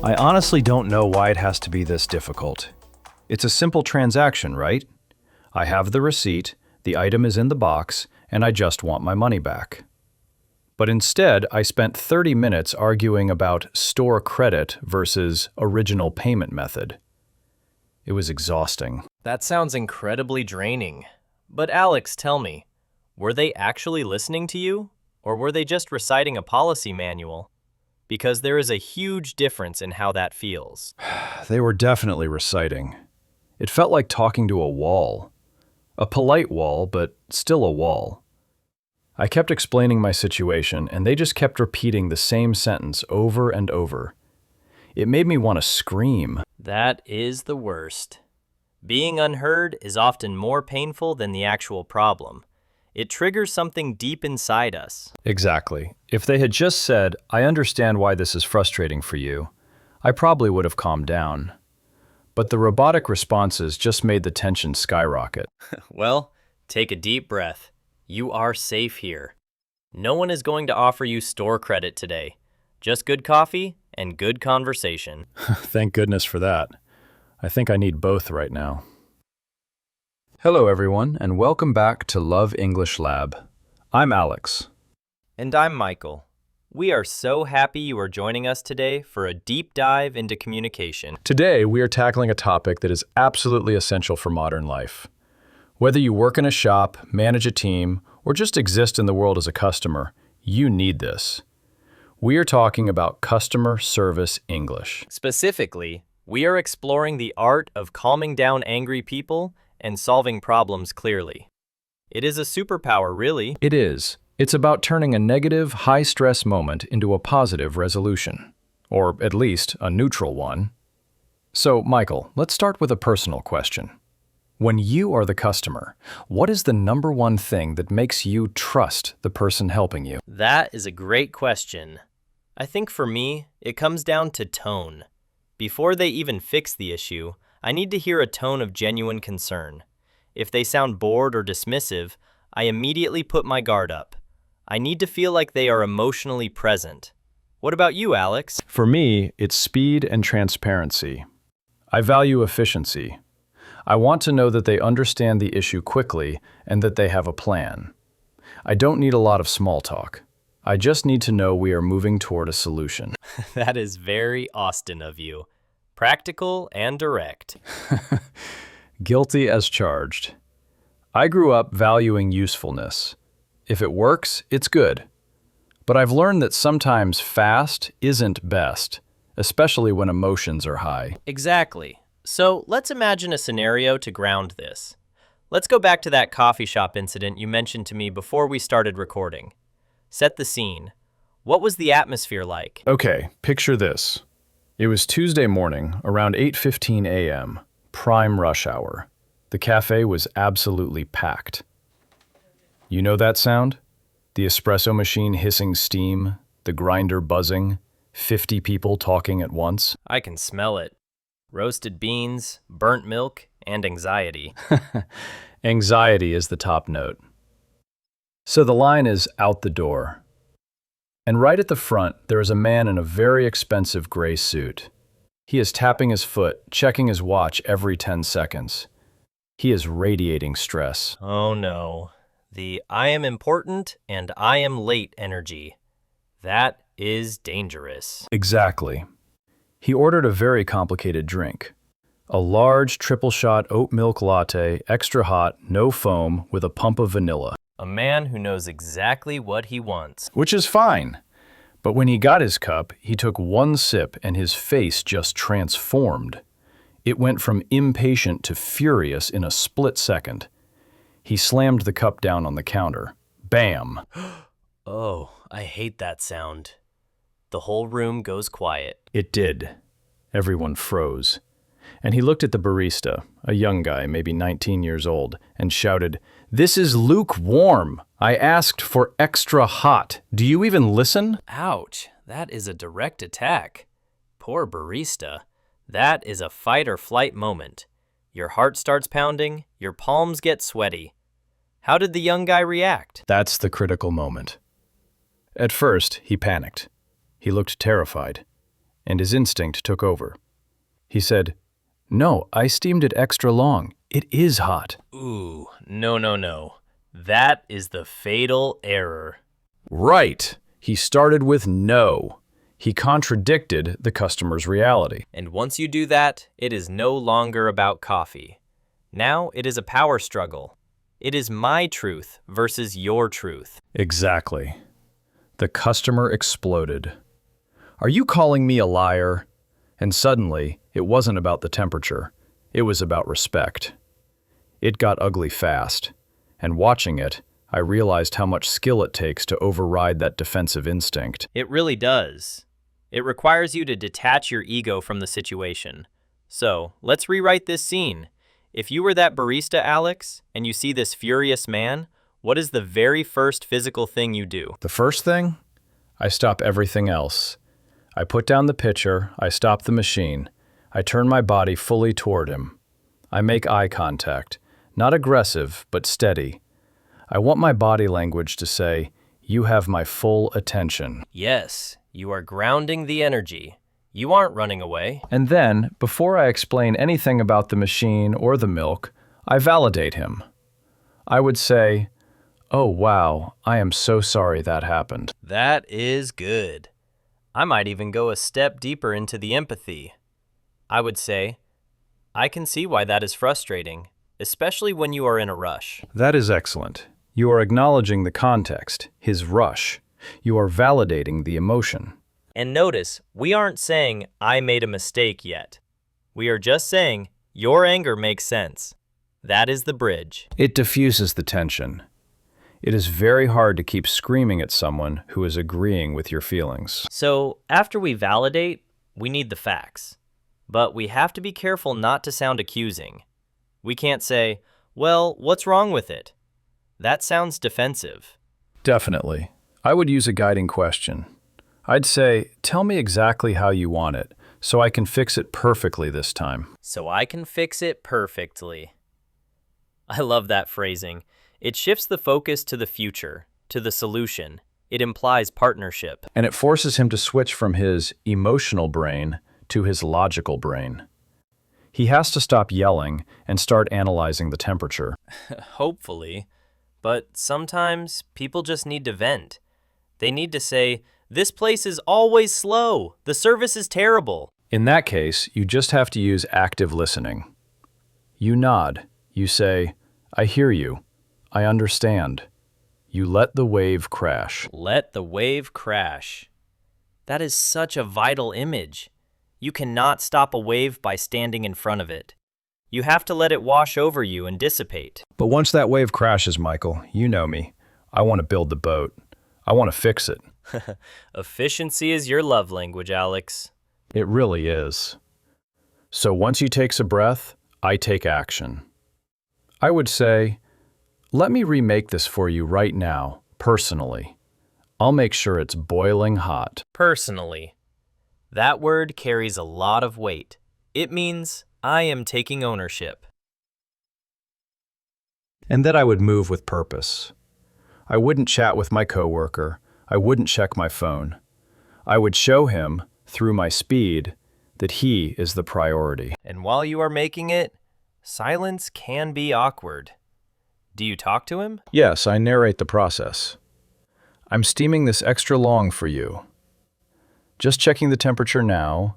I honestly don't know why it has to be this difficult. It's a simple transaction, right? I have the receipt, the item is in the box, and I just want my money back. But instead, I spent 30 minutes arguing about store credit versus original payment method. It was exhausting. That sounds incredibly draining. But Alex, tell me, were they actually listening to you, or were they just reciting a policy manual? Because there is a huge difference in how that feels. They were definitely reciting. It felt like talking to a wall. A polite wall, but still a wall. I kept explaining my situation, and they just kept repeating the same sentence over and over. It made me want to scream. That is the worst. Being unheard is often more painful than the actual problem. It triggers something deep inside us. Exactly. If they had just said, "I understand why this is frustrating for you," I probably would have calmed down. But the robotic responses just made the tension skyrocket. Well, take a deep breath. You are safe here. No one is going to offer you store credit today. Just good coffee and good conversation. Thank goodness for that. I think I need both right now. Hello everyone, and welcome back to Love English Lab. I'm Alex. And I'm Michael. We are so happy you are joining us today for a deep dive into communication. Today, we are tackling a topic that is absolutely essential for modern life. Whether you work in a shop, manage a team, or just exist in the world as a customer, you need this. We are talking about customer service English. Specifically, we are exploring the art of calming down angry people and solving problems clearly. It is a superpower, really. It is. It's about turning a negative, high-stress moment into a positive resolution. Or at least, a neutral one. So, Michael, let's start with a personal question. When you are the customer, what is the number one thing that makes you trust the person helping you? That is a great question. I think for me, it comes down to tone. Before they even fix the issue, I need to hear a tone of genuine concern. If they sound bored or dismissive, I immediately put my guard up. I need to feel like they are emotionally present. What about you, Alex? For me, it's speed and transparency. I value efficiency. I want to know that they understand the issue quickly and that they have a plan. I don't need a lot of small talk. I just need to know we are moving toward a solution. That is very Austin of you. Practical and direct. Guilty as charged. I grew up valuing usefulness. If it works, it's good. But I've learned that sometimes fast isn't best, especially when emotions are high. Exactly. So let's imagine a scenario to ground this. Let's go back to that coffee shop incident you mentioned to me before we started recording. Set the scene. What was the atmosphere like? Okay, picture this. It was Tuesday morning, around 8:15 a.m., prime rush hour. The cafe was absolutely packed. You know that sound? The espresso machine hissing steam, the grinder buzzing, 50 people talking at once. I can smell it. Roasted beans, burnt milk, and anxiety. Anxiety is the top note. So the line is out the door. And right at the front, there is a man in a very expensive gray suit. He is tapping his foot, checking his watch every 10 seconds. He is radiating stress. Oh no. The I am important and I am late energy. That is dangerous. Exactly. He ordered a very complicated drink. A large triple-shot oat milk latte, extra hot, no foam, with a pump of vanilla. A man who knows exactly what he wants. Which is fine. But when he got his cup, he took one sip and his face just transformed. It went from impatient to furious in a split second. He slammed the cup down on the counter. Bam! Oh, I hate that sound. The whole room goes quiet. It did. Everyone froze. And he looked at the barista, a young guy, maybe 19 years old, and shouted, "This is lukewarm. I asked for extra hot. Do you even listen?" Ouch, that is a direct attack. Poor barista. That is a fight or flight moment. Your heart starts pounding, your palms get sweaty. How did the young guy react? That's the critical moment. At first, he panicked. He looked terrified. and his instinct took over. He said, "No, I steamed it extra long. It is hot." Ooh, no. That is the fatal error. Right. He started with no. He contradicted the customer's reality. And once you do that, it is no longer about coffee. Now it is a power struggle. It is my truth versus your truth. Exactly. The customer exploded. "Are you calling me a liar?" And suddenly, it wasn't about the temperature. It was about respect. It got ugly fast. And watching it, I realized how much skill it takes to override that defensive instinct. It really does. It requires you to detach your ego from the situation. So, let's rewrite this scene. If you were that barista, Alex, and you see this furious man, what is the very first physical thing you do? The first thing? I stop everything else. I put down the pitcher, I stop the machine. I turn my body fully toward him. I make eye contact, not aggressive, but steady. I want my body language to say, "You have my full attention." Yes, you are grounding the energy. You aren't running away. And then, before I explain anything about the machine or the milk, I validate him. I would say, "Oh wow, I am so sorry that happened." That is good. I might even go a step deeper into the empathy. I would say, I can see why that is frustrating, especially when you are in a rush. That is excellent. You are acknowledging the context, his rush. You are validating the emotion. And notice, we aren't saying, I made a mistake yet. We are just saying, your anger makes sense. That is the bridge. It diffuses the tension. It is very hard to keep screaming at someone who is agreeing with your feelings. So, after we validate, we need the facts. But we have to be careful not to sound accusing. We can't say, well, what's wrong with it? That sounds defensive. Definitely. I would use a guiding question. I'd say, "Tell me exactly how you want it, so I can fix it perfectly this time." So I can fix it perfectly. I love that phrasing. It shifts the focus to the future, to the solution. It implies partnership. And it forces him to switch from his emotional brain to his logical brain. He has to stop yelling and start analyzing the temperature. Hopefully. But sometimes people just need to vent. They need to say, this place is always slow. The service is terrible. In that case, you just have to use active listening. You nod. You say, "I hear you. I understand." You let the wave crash. Let the wave crash. That is such a vital image. You cannot stop a wave by standing in front of it. You have to let it wash over you and dissipate. But once that wave crashes, Michael, you know me. I want to build the boat. I want to fix it. Efficiency is your love language, Alex. It really is. So once he takes a breath, I take action. I would say, "Let me remake this for you right now, personally. I'll make sure it's boiling hot." Personally. That word carries a lot of weight. It means I am taking ownership. And then I would move with purpose. I wouldn't chat with my coworker. I wouldn't check my phone. I would show him, through my speed, that he is the priority. And while you are making it, silence can be awkward. Do you talk to him? Yes, I narrate the process. "I'm steaming this extra long for you. Just checking the temperature now.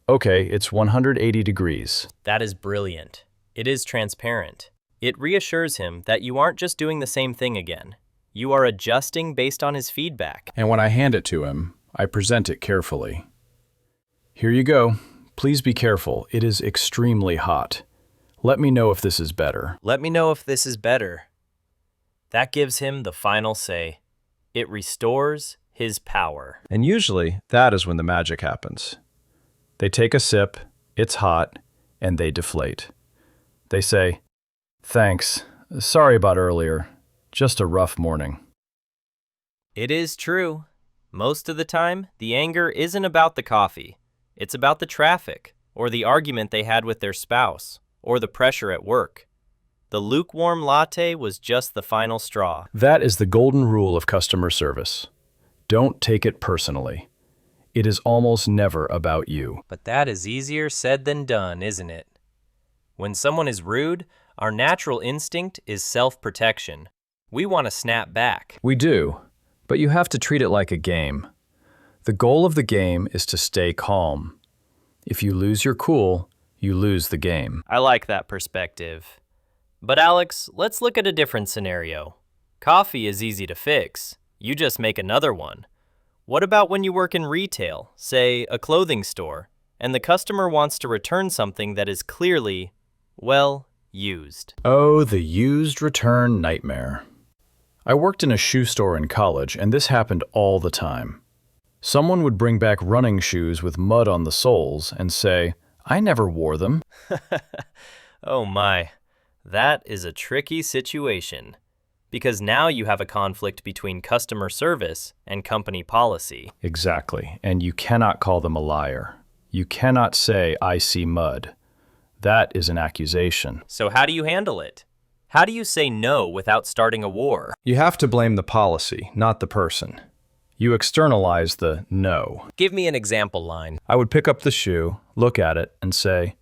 Okay, it's 180 degrees. That is brilliant. It is transparent. It reassures him that you aren't just doing the same thing again. You are adjusting based on his feedback. And when I hand it to him, I present it carefully. "Here you go. Please be careful. It is extremely hot. Let me know if this is better." Let me know if this is better. That gives him the final say. It restores his power. And usually, that is when the magic happens. They take a sip, it's hot, and they deflate. They say, "Thanks. Sorry about earlier. Just a rough morning." It is true. Most of the time, the anger isn't about the coffee. It's about the traffic, or the argument they had with their spouse, or the pressure at work. The lukewarm latte was just the final straw. That is the golden rule of customer service. Don't take it personally. It is almost never about you. But that is easier said than done, isn't it? When someone is rude, our natural instinct is self-protection. We want to snap back. We do, but you have to treat it like a game. The goal of the game is to stay calm. If you lose your cool, you lose the game. I like that perspective. But Alex, let's look at a different scenario. Coffee is easy to fix. You just make another one. What about when you work in retail, say a clothing store, and the customer wants to return something that is clearly, well, used? Oh, the used return nightmare. I worked in a shoe store in college, and this happened all the time. Someone would bring back running shoes with mud on the soles and say, "I never wore them." Oh my, that is a tricky situation. Because now you have a conflict between customer service and company policy. Exactly, and you cannot call them a liar. You cannot say, "I see mud." That is an accusation. So how do you handle it? How do you say no without starting a war? You have to blame the policy, not the person. You externalize the no. Give me an example line. I would pick up the shoe, look at it, and say,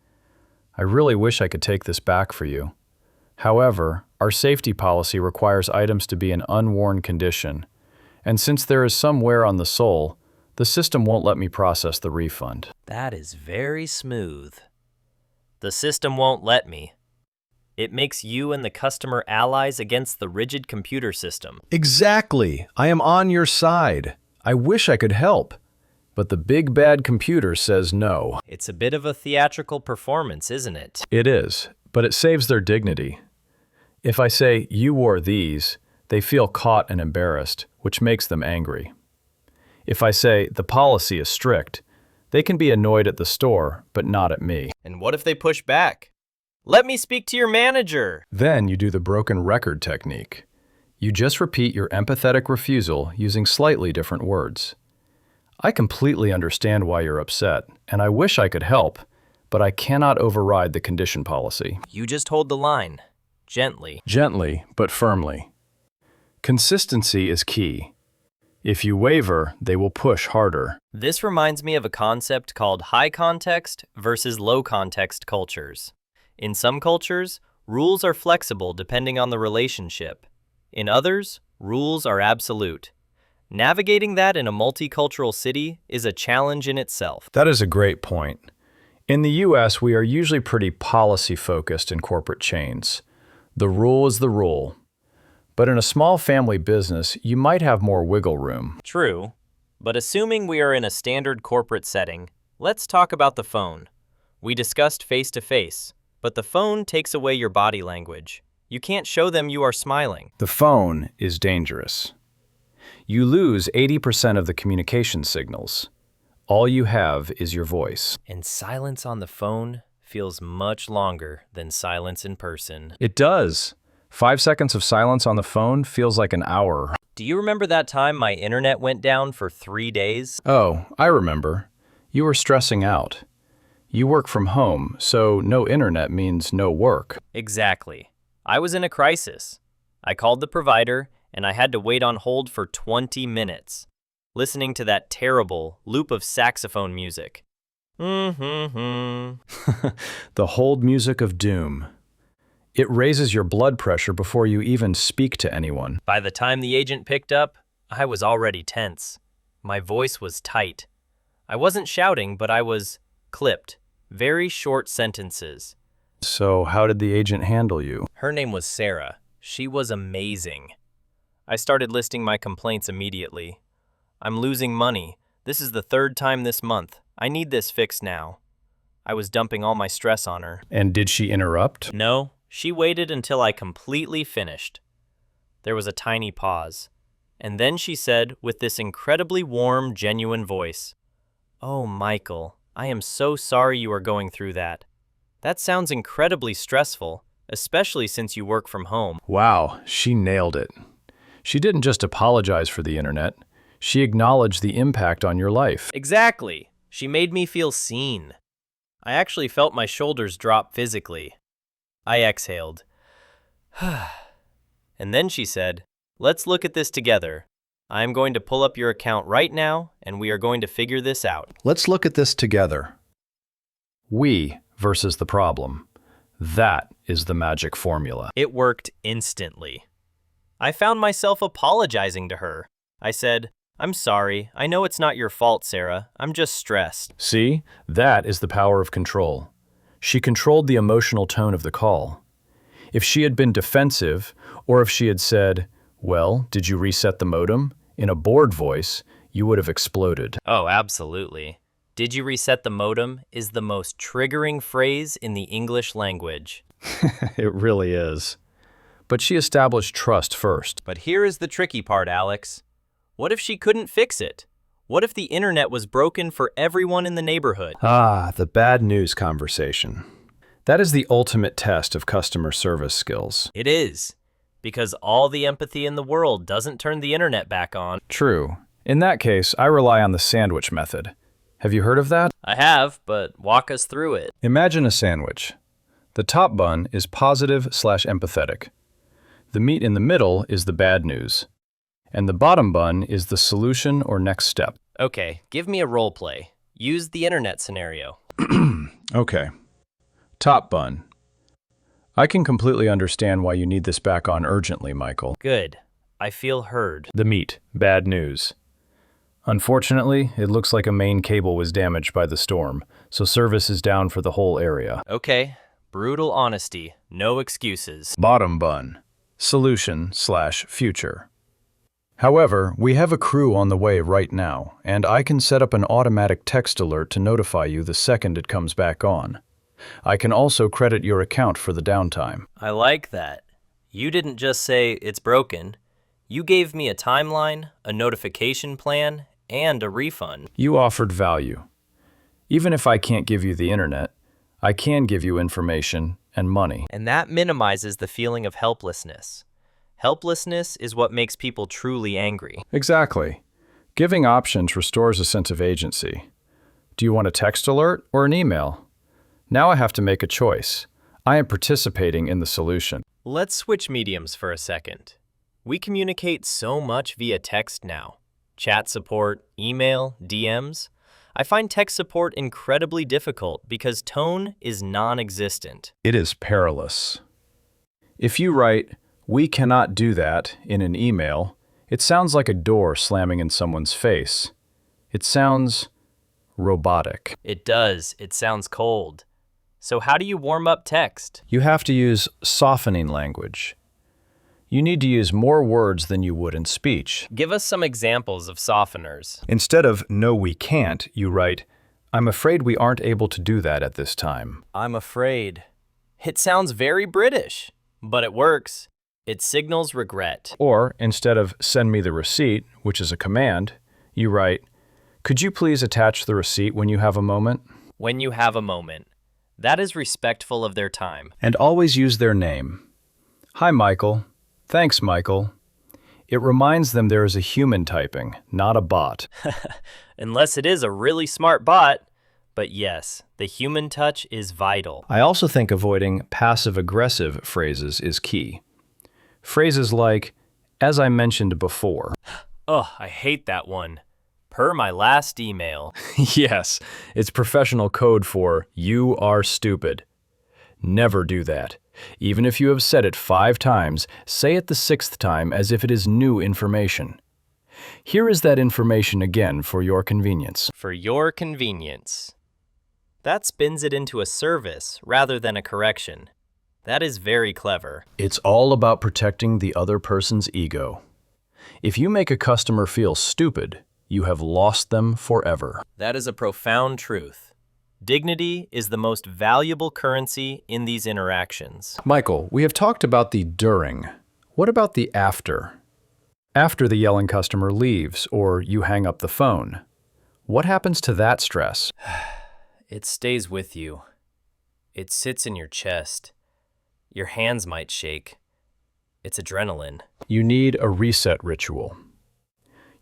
"I really wish I could take this back for you. However, our safety policy requires items to be in unworn condition, and since there is some wear on the sole, the system won't let me process the refund." That is very smooth. The system won't let me. It makes you and the customer allies against the rigid computer system. Exactly. I am on your side. I wish I could help. But the big bad computer says no. It's a bit of a theatrical performance, isn't it? It is, but it saves their dignity. If I say, "You wore these," they feel caught and embarrassed, which makes them angry. If I say, "The policy is strict," they can be annoyed at the store, but not at me. And what if they push back? Let me speak to your manager. Then you do the broken record technique. You just repeat your empathetic refusal using slightly different words. "I completely understand why you're upset, and I wish I could help, but I cannot override the condition policy." You just hold the line. Gently. Gently, but firmly. Consistency is key. If you waver, they will push harder. This reminds me of a concept called high context versus low context cultures. In some cultures, rules are flexible depending on the relationship. In others, rules are absolute. Navigating that in a multicultural city is a challenge in itself. That is a great point. In the US, we are usually pretty policy-focused in corporate chains. The rule is the rule. But in a small family business, you might have more wiggle room. True, but assuming we are in a standard corporate setting, let's talk about the phone. We discussed face-to-face, but the phone takes away your body language. You can't show them you are smiling. The phone is dangerous. You lose 80% of the communication signals. All you have is your voice. And silence on the phone feels much longer than silence in person. It does. 5 seconds of silence on the phone feels like an hour. Do you remember that time my internet went down for 3 days? Oh, I remember. You were stressing out. You work from home, so no internet means no work. Exactly. I was in a crisis. I called the provider, and I had to wait on hold for 20 minutes, listening to that terrible loop of saxophone music. The hold music of doom. It raises your blood pressure before you even speak to anyone. By the time the agent picked up, I was already tense. My voice was tight. I wasn't shouting, but I was clipped. Very short sentences. So how did the agent handle you? Her name was Sarah. She was amazing. I started listing my complaints immediately. "I'm losing money. This is the 3rd time this month. I need this fixed now." I was dumping all my stress on her. And did she interrupt? No, she waited until I completely finished. There was a tiny pause. And then she said, with this incredibly warm, genuine voice, "Oh, Michael, I am so sorry you are going through that. That sounds incredibly stressful, especially since you work from home." Wow, she nailed it. She didn't just apologize for the internet. She acknowledged the impact on your life. Exactly. She made me feel seen. I actually felt my shoulders drop physically. I exhaled. And then she said, "Let's look at this together. I'm going to pull up your account right now, and we are going to figure this out. Let's look at this together. We versus the problem. That is the magic formula. It worked instantly. I found myself apologizing to her. I said, "I'm sorry. I know it's not your fault, Sarah. I'm just stressed." See, that is the power of control. She controlled the emotional tone of the call. If she had been defensive, or if she had said, "Well, did you reset the modem?" in a bored voice, you would have exploded. Oh, absolutely. "Did you reset the modem" is the most triggering phrase in the English language. It really is. But she established trust first. But here is the tricky part, Alex. What if she couldn't fix it? What if the internet was broken for everyone in the neighborhood? Ah, the bad news conversation. That is the ultimate test of customer service skills. It is, because all the empathy in the world doesn't turn the internet back on. True. In that case, I rely on the sandwich method. Have you heard of that? I have, but walk us through it. Imagine a sandwich. The top bun is positive/empathetic. The meat in the middle is the bad news. And the bottom bun is the solution or next step. Okay, give me a role play. Use the internet scenario. Okay. Top bun. I can completely understand why you need this back on urgently, Michael. Good. I feel heard. The meat. Bad news. Unfortunately, it looks like a main cable was damaged by the storm, so service is down for the whole area. Okay. Brutal honesty. No excuses. Bottom bun. Solution/future. However, we have a crew on the way right now, and I can set up an automatic text alert to notify you the second it comes back on. I can also credit your account for the downtime. I like that. You didn't just say it's broken. You gave me a timeline, a notification plan, and a refund. You offered value. Even if I can't give you the internet, I can give you information and money. And that minimizes the feeling of helplessness. Helplessness is what makes people truly angry. Exactly. Giving options restores a sense of agency. Do you want a text alert or an email? Now I have to make a choice. I am participating in the solution. Let's switch mediums for a second. We communicate so much via text now. Chat support, email, DMs. I find tech support incredibly difficult because tone is non-existent. It is perilous. If you write, "We cannot do that," in an email, it sounds like a door slamming in someone's face. It sounds robotic. It does. It sounds cold. So how do you warm up text? You have to use softening language. You need to use more words than you would in speech. Give us some examples of softeners. Instead of "No, we can't," you write, "I'm afraid we aren't able to do that at this time." I'm afraid. It sounds very British, but it works. It signals regret. Or instead of "Send me the receipt," which is a command, you write, "Could you please attach the receipt when you have a moment?" When you have a moment. That is respectful of their time. And always use their name. "Hi, Michael." "Thanks, Michael." It reminds them there is a human typing, not a bot. Unless it is a really smart bot. But yes, the human touch is vital. I also think avoiding passive-aggressive phrases is key. Phrases like, "As I mentioned before." Ugh, I hate that one. Per my last email. Yes, it's professional code for "you are stupid." Never do that. Even if you have said it 5 times, say it the 6th time as if it is new information. Here is that information again for your convenience. For your convenience. That spins it into a service rather than a correction. That is very clever. It's all about protecting the other person's ego. If you make a customer feel stupid, you have lost them forever. That is a profound truth. Dignity is the most valuable currency in these interactions. Michael, we have talked about the during. What about the after? After the yelling customer leaves or you hang up the phone, what happens to that stress? It stays with you. It sits in your chest. Your hands might shake. It's adrenaline. You need a reset ritual.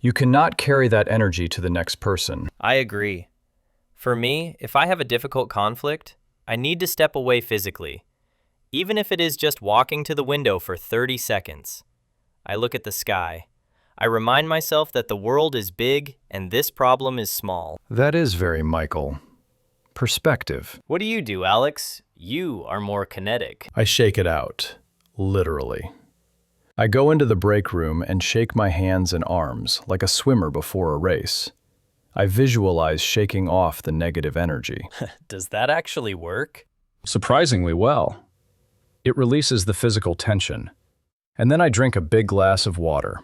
You cannot carry that energy to the next person. I agree. For me, if I have a difficult conflict, I need to step away physically, even if it is just walking to the window for 30 seconds. I look at the sky. I remind myself that the world is big and this problem is small. That is very Michael. Perspective. What do you do, Alex? You are more kinetic. I shake it out, literally. I go into the break room and shake my hands and arms like a swimmer before a race. I visualize shaking off the negative energy. Does that actually work? Surprisingly well. It releases the physical tension. And then I drink a big glass of water.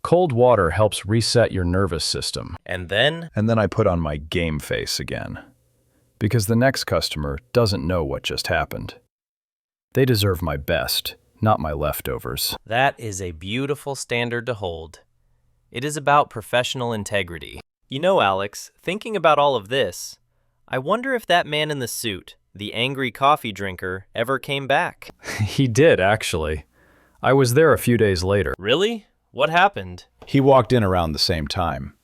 Cold water helps reset your nervous system. And then I put on my game face again. Because the next customer doesn't know what just happened. They deserve my best, not my leftovers. that is a beautiful standard to hold. It is about professional integrity. You know, Alex, thinking about all of this, I wonder if that man in the suit, the angry coffee drinker, ever came back. He did, actually. I was there a few days later. Really? What happened? He walked in around the same time.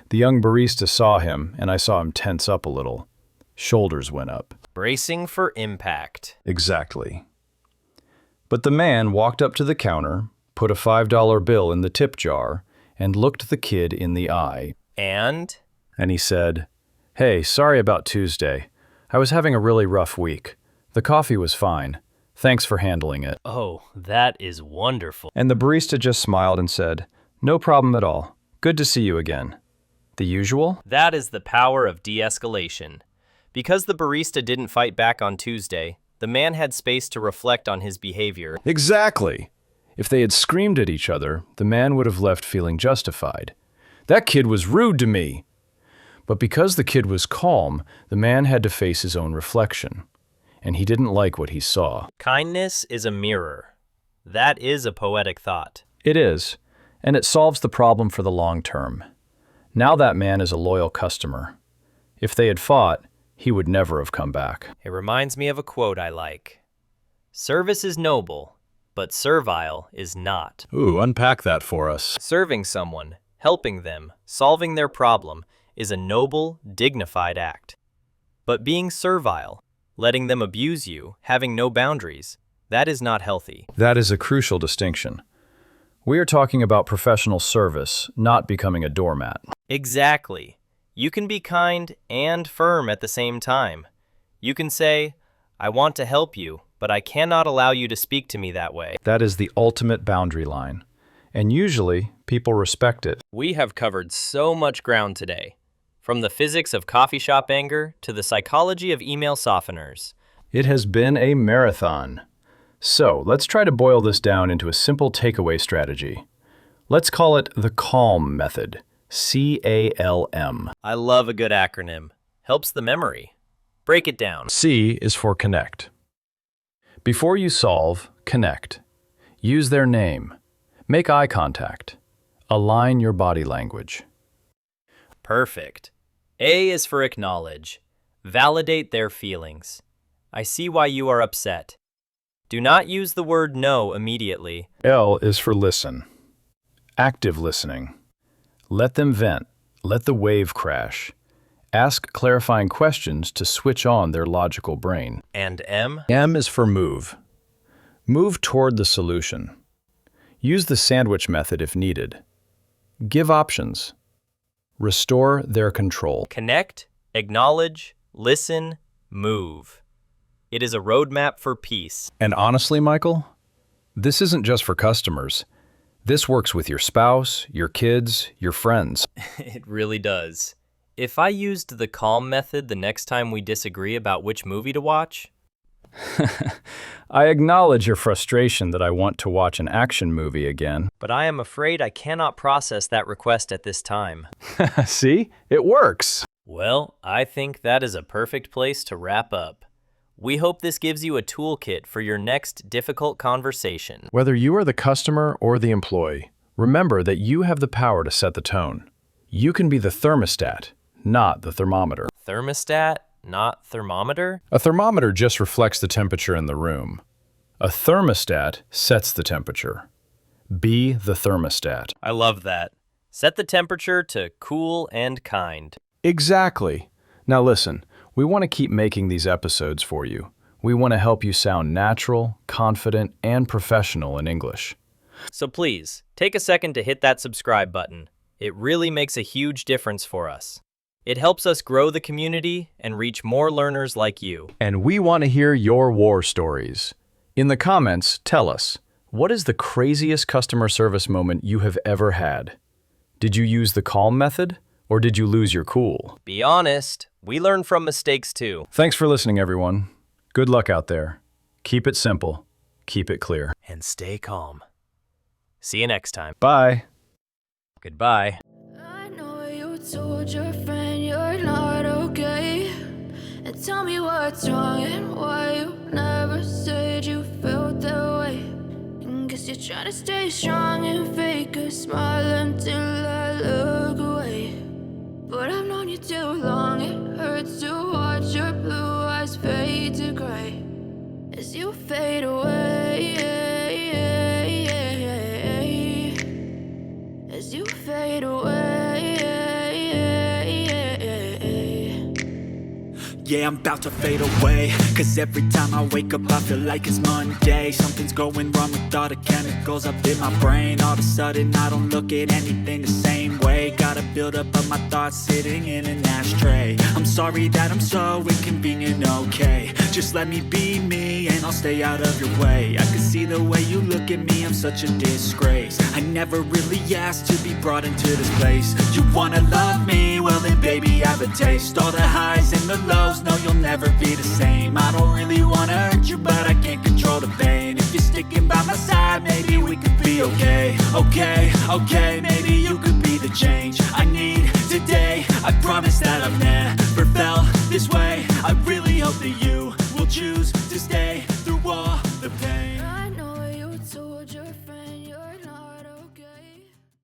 The young barista saw him, and I saw him tense up a little. Shoulders went up. Bracing for impact. Exactly. But the man walked up to the counter, put a $5 bill in the tip jar, and looked the kid in the eye. And He said, "Hey, sorry about Tuesday. I was having a really rough week. The coffee was fine. Thanks for handling it." oh, that is wonderful. And the barista just smiled and said, "No problem at all. Good to see you again." The usual? That is the power of de-escalation. Because the barista didn't fight back on Tuesday, the man had space to reflect on his behavior. Exactly. If they had screamed at each other, the man would have left feeling justified. That kid was rude to me. But because the kid was calm, the man had to face his own reflection. And he didn't like what he saw. Kindness is a mirror. That is a poetic thought. It is, and it solves the problem for the long term. Now that man is a loyal customer. If they had fought, he would never have come back. It reminds me of a quote I like. Service is noble, but servile is not. Ooh, unpack that for us. Serving someone, helping them, solving their problem is a noble, dignified act. But being servile, letting them abuse you, having no boundaries, that is not healthy. That is a crucial distinction. We are talking about professional service, not becoming a doormat. Exactly. You can be kind and firm at the same time. You can say, I want to help you, but I cannot allow you to speak to me that way. That is the ultimate boundary line. And usually, people respect it. We have covered so much ground today, from the physics of coffee shop anger to the psychology of email softeners. It has been a marathon. So, let's try to boil this down into a simple takeaway strategy. Let's call it the C.A.L.M method. C.A.L.M. I love a good acronym. Helps the memory. Break it down. C is for connect. Before you solve, connect. Use their name. Make eye contact. Align your body language. Perfect. A is for acknowledge. Validate their feelings. I see why you are upset. Do not use the word no immediately. L is for listen. Active listening. Let them vent. Let the wave crash. Ask clarifying questions to switch on their logical brain. And M? M is for move. Move toward the solution. Use the sandwich method if needed. Give options. Restore their control. Connect, acknowledge, listen, move. It is a roadmap for peace. And honestly, Michael, this isn't just for customers. This works with your spouse, your kids, your friends. It really does. If I used the C.A.L.M method the next time we disagree about which movie to watch, I acknowledge your frustration that I want to watch an action movie again. but I am afraid I cannot process that request at this time. See? It works. Well, I think that is a perfect place to wrap up. We hope this gives you a toolkit for your next difficult conversation. Whether you are the customer or the employee, remember that you have the power to set the tone. You can be the thermostat, not the thermometer. Thermostat, not thermometer? A thermometer just reflects the temperature in the room. A thermostat sets the temperature. Be the thermostat. I love that. Set the temperature to cool and kind. Exactly. Now listen, we want to keep making these episodes for you. We want to help you sound natural, confident, and professional in English. So please, take a second to hit that subscribe button. It really makes a huge difference for us. It helps us grow the community and reach more learners like you. And we want to hear your war stories. In the comments, tell us, what is the craziest customer service moment you have ever had? Did you use the C.A.L.M method, or did you lose your cool? Be honest, we learn from mistakes too. Thanks for listening, everyone. Good luck out there. Keep it simple. Keep it clear. And stay calm. See you next time. Bye. Goodbye. I know you told your friend you're not okay. And tell me what's wrong and why you never said you felt that way. And guess you're trying to stay strong and fake a smile until I look away. But I've known you too long, it hurts to watch your blue eyes fade to gray as you fade away. As you fade away. Yeah, I'm about to fade away, cause every time I wake up I feel like it's Monday. Something's going wrong with all the chemicals up in my brain. All of a sudden I don't look at anything the same way. Gotta build up of my thoughts sitting in an ashtray. I'm sorry that I'm so inconvenient, okay. Just let me be me and I'll stay out of your way. I can see the way you look at me, I'm such a disgrace. I never really asked to be brought into this place. You wanna love me? Well then baby I have a taste. All the highs and the lows, no you'll never be the same. I don't really wanna hurt you but I can't control the pain. If you're sticking by my side maybe we could be okay. Okay, maybe you could be the change I need today. I promise that I've never felt this way. I really hope that you will choose